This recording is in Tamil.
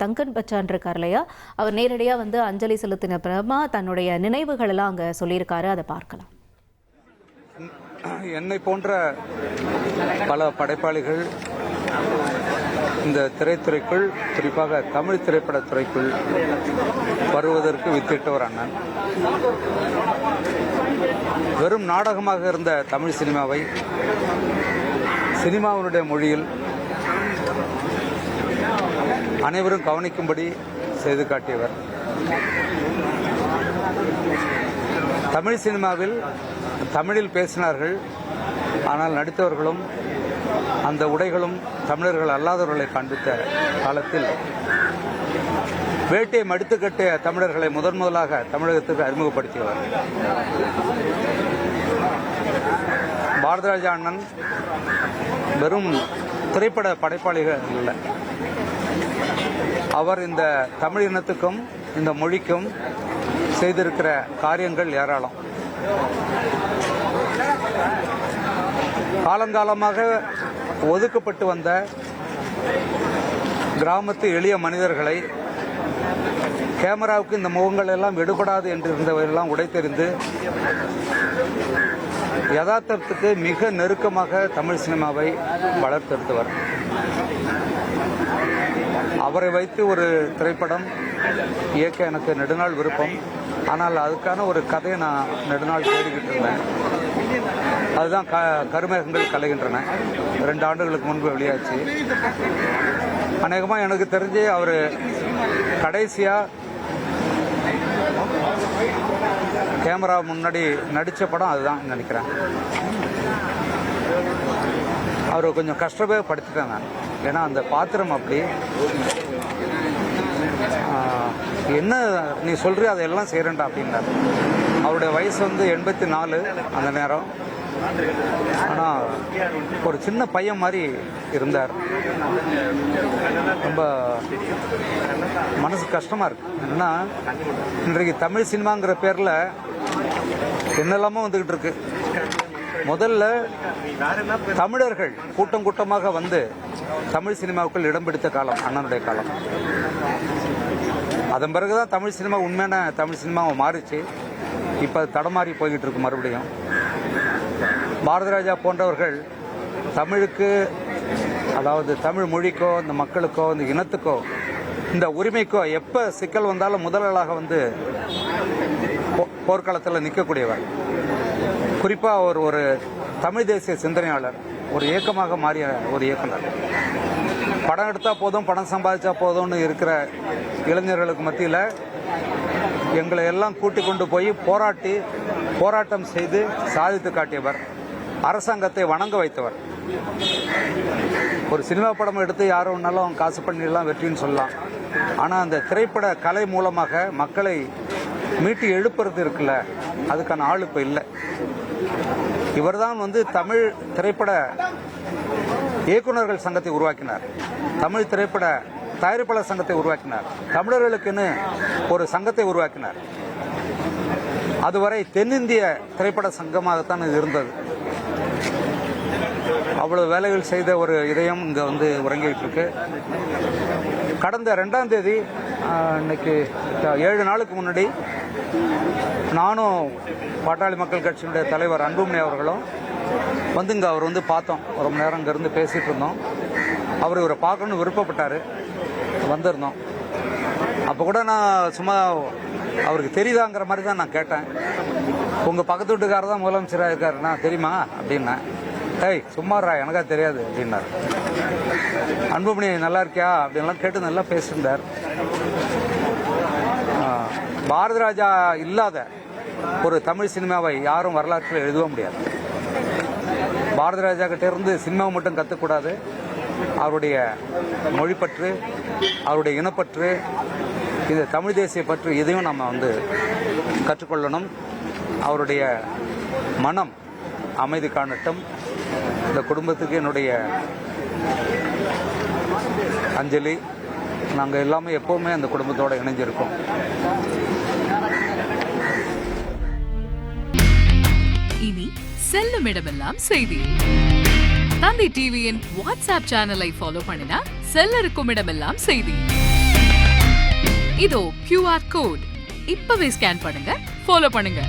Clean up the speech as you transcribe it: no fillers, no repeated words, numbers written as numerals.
தங்கன் பச்சான் இருக்கார் இல்லையா, அவர் நேரடியாக வந்து அஞ்சலி செலுத்தின பிரமா தன்னுடைய நினைவுகள் எல்லாம் அங்கே சொல்லியிருக்காரு. அதை பார்க்கலாம். என்னை போன்ற பல படைப்பாளிகள் இந்த திரைத்துறைக்குள், குறிப்பாக தமிழ் திரைப்படத்துறைக்குள் வருவதற்கு வித்திட்டவர் அண்ணன். வெறும் நாடகமாக இருந்த தமிழ் சினிமாவை சினிமாவினுடைய மொழியில் அனைவரும் கவனிக்கும்படி செய்து காட்டியவர். தமிழ் சினிமாவில் தமிழில் பேசினார்கள், ஆனால் நடித்தவர்களும் அந்த உடைகளும் தமிழர்கள் அல்லாதவர்களை காண்பித்த காலத்தில் வேட்டையை மடித்து கட்டிய தமிழர்களை முதலாக தமிழகத்துக்கு அறிமுகப்படுத்தியவர். பாரதிராஜா அண்ணன் வெறும் திரைப்பட படைப்பாளிகள் அல்ல, அவர் இந்த தமிழ் இனத்துக்கும் இந்த மொழிக்கும் செய்திருக்கிற காரியங்கள் ஏராளம். காலங்காலமாக ஒதுக்கப்பட்டு வந்த கிராமத்து எளிய மனிதர்களை கேமராவுக்கு இந்த முகங்கள் எல்லாம் எடுபடாது என்று இருந்தவரெல்லாம் உடைத்தெறிந்து யதார்த்தத்துக்கு மிக நெருக்கமாக தமிழ் சினிமாவை வளர்த்தெடுத்தவர். அவரை வைத்து ஒரு திரைப்படம் இயக்க எனக்கு நெடுநாள் விருப்பம். ஆனால் அதுக்கான ஒரு கதையை நான் நெடுநாள் தேடிக்கிட்டு இருந்தேன். அதுதான் கருமேகங்கள் கலைகின்றன. 2 ஆண்டுகளுக்கு முன்பு வெளியாச்சு. அநேகமாக எனக்கு தெரிஞ்சு அவர் கடைசியாக கேமரா முன்னாடி நடித்த படம் அதுதான் நினைக்கிறேன். அவர் கொஞ்சம் கஷ்டமே படுத்திட்டேன் நான். ஏன்னா அந்த பாத்திரம் அப்படி என்ன நீ சொல்றிய அதையெல்லாம் செய்யறேன்டா அப்படின்னாரு. அவருடைய வயசு வந்து 84 அந்த நேரம். ஆனால் ஒரு சின்ன பையன் மாதிரி இருந்தார். ரொம்ப மனசு கஷ்டமா இருக்கு. என்னன்னா இன்றைக்கு தமிழ் சினிமாங்கிற பேர்ல என்னெல்லாமோ வந்துகிட்டு இருக்கு. முதல்ல தமிழர்கள் கூட்டம் கூட்டமாக வந்து தமிழ் சினிமாவுக்குள் இடம் பிடித்த காலம் அண்ணனுடைய காலம். அதன் பிறகுதான் தமிழ் சினிமா உண்மையான தமிழ் சினிமாவை மாறிச்சு. இப்போ தடமாறி போய்கிட்டு இருக்கு மறுபடியும். பாரதிராஜா போன்றவர்கள் தமிழுக்கு, அதாவது தமிழ் மொழிக்கோ இந்த மக்களுக்கோ இந்த இனத்துக்கோ இந்த உரிமைக்கோ எப்போ சிக்கல் வந்தாலும் முதலாளாக வந்து போர்க்களத்தில் நிற்கக்கூடியவர். குறிப்பாக அவர் ஒரு தமிழ் தேசிய சிந்தனையாளர், ஒரு இயக்கமாக மாறிய ஒரு இயக்குனர். படம் எடுத்தா போதும், பணம் சம்பாதிச்சா போதும்னு இருக்கிற இளைஞர்களுக்கு மத்தியில் எங்களை எல்லாம் கூட்டிக் கொண்டு போய் போராட்டம் செய்து சாதித்து காட்டியவர். அரசாங்கத்தை வணங்க வைத்தவர். ஒரு சினிமா படம் எடுத்து யாரும் ஒன்னாலும் காசு பண்ணிடலாம், வெற்றின்னு சொல்லலாம். ஆனால் அந்த திரைப்பட கலை மூலமாக மக்களை மீட்டி எழுப்புறது இருக்குல்ல, அதுக்கான ஆள் இப்போ இல்லை. இவர்தான் வந்து தமிழ் திரைப்பட இயக்குநர்கள் சங்கத்தை உருவாக்கினார். தமிழ் திரைப்பட தயாரிப்பாளர் சங்கத்தை உருவாக்கினார். தமிழர்களுக்குன்னு ஒரு சங்கத்தை உருவாக்கினார். அதுவரை தென்னிந்திய திரைப்பட சங்கமாகத்தான் இது இருந்தது. அவ்வளவு வேலைகள் செய்த ஒரு இதயம் இங்கே வந்து உறங்கிட்டு இருக்கு. கடந்த 2ஆம் தேதி, இன்னைக்கு 7 நாளுக்கு முன்னாடி, நானும் பாட்டாளி மக்கள் கட்சியினுடைய தலைவர் அன்புமணி அவர்களும் வந்து இங்கே அவர் வந்து பார்த்தோம். ரொம்ப நேரம் இங்கேருந்து பேசிகிட்டு இருந்தோம். அவர் இவரை பார்க்கணும்னு விருப்பப்பட்டார். வந்திருந்தோம். அப்போ கூட நான் சும்மா அவருக்கு தெரியுதாங்கிற மாதிரி தான் நான் கேட்டேன். உங்கள் பக்கத்து வீட்டுக்காரர் தான் முதலமைச்சராக இருக்காருண்ணா, தெரியுமா அப்படின்னா. ஏய் சும்மாரா, எனக்கா தெரியாது அப்படின்னார். அன்புமணி நல்லா இருக்கியா அப்படின்லாம் கேட்டு நல்லா பேசியிருந்தார். பாரதிராஜா இல்லாத ஒரு தமிழ் சினிமாவை யாரும் வரலாற்றில் எழுதவே முடியாது. பாரதிராஜா கிட்ட இருந்து சினிமாவை மட்டும் கற்றுக்கூடாது, அவருடைய மொழிப்பற்று, அவருடைய இனப்பற்று, இந்த தமிழ் தேசிய பற்று, இதையும் நம்ம வந்து கற்றுக்கொள்ளணும். அவருடைய மனம் அமைதி காணட்டும். இந்த குடும்பத்துக்கு என்னுடைய அஞ்சலி. நாங்கள் எல்லாமே எப்பவுமே அந்த குடும்பத்தோடு இணைஞ்சிருக்கோம். இனி செல்லும் இடமெல்லாம் செய்தி. தந்தி டிவியின் வாட்ஸ்அப் சேனலை ஃபாலோ பண்ணினா செல்ல இருக்கும் இடமெல்லாம் செய்தி. இதோ QR கோட் இப்பவே ஸ்கேன் பண்ணுங்க, ஃபாலோ பண்ணுங்க.